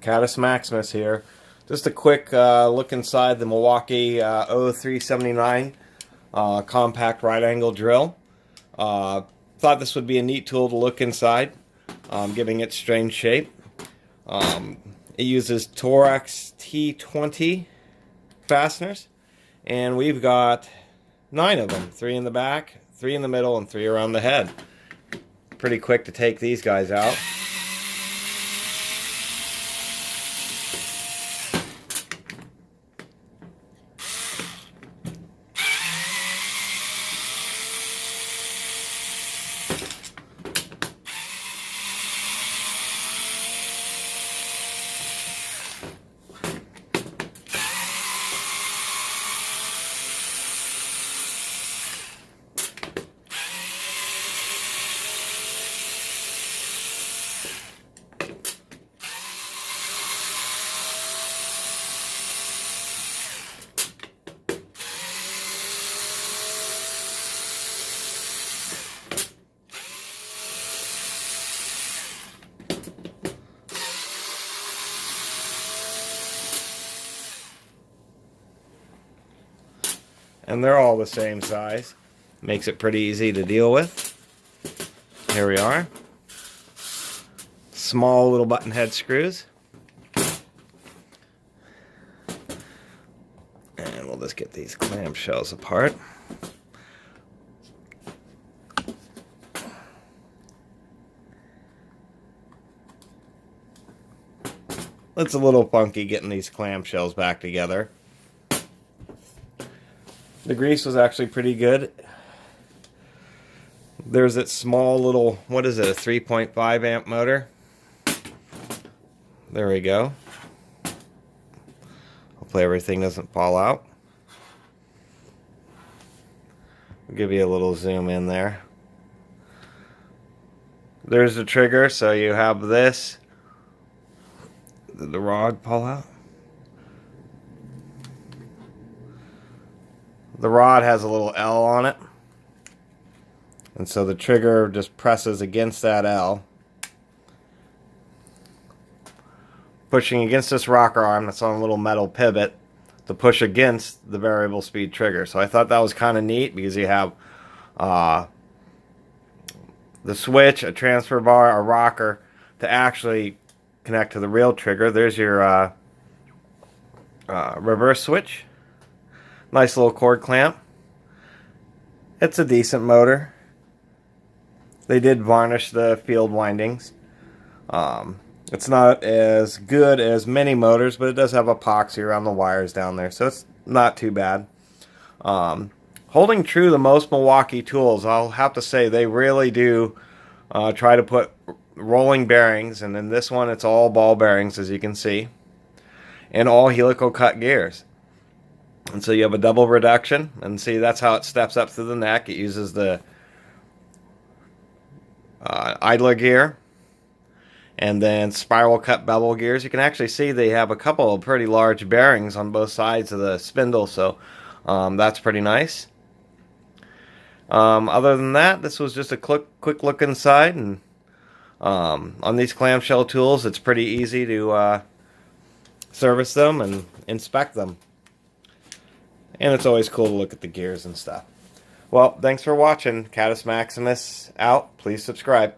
Catus Maximus here. Just a quick look inside the Milwaukee 0379 compact right angle drill. Thought this would be a neat tool to look inside, giving it strange shape. It uses Torx T20 fasteners, and we've got 9 of them, 3 in the back, 3 in the middle, and 3 around the head. Pretty quick to take these guys out. And they're all the same size. Makes it pretty easy to deal with. Here we are. Small little button head screws. And we'll just get these clamshells apart. It's a little funky getting these clamshells back together. The grease was actually pretty good. There's that small little, what is it, a 3.5 amp motor. There we go. Hopefully everything doesn't fall out. I'll give you a little zoom in there. There's the trigger, so you have this. Did the rod fall out? The rod has a little L on it, and so the trigger just presses against that L, pushing against this rocker arm that's on a little metal pivot to push against the variable speed trigger. So I thought that was kind of neat because you have the switch, a transfer bar, a rocker to actually connect to the real trigger. There's your reverse switch. Nice little cord clamp. It's a decent motor. They did varnish the field windings. It's not as good as many motors, but it does have epoxy around the wires down there, so it's not too bad. Holding true to most Milwaukee tools, I'll have to say they really do try to put rolling bearings, and in this one it's all ball bearings, as you can see, and all helical cut gears. And so you have a double reduction, and see, that's how it steps up through the neck. It uses the idler gear and then spiral cut bevel gears. You can actually see they have a couple of pretty large bearings on both sides of the spindle, so that's pretty nice. Other than that, this was just a quick look inside, and on these clamshell tools, it's pretty easy to service them and inspect them. And it's always cool to look at the gears and stuff. Well, thanks for watching. Catus Maximus out. Please subscribe.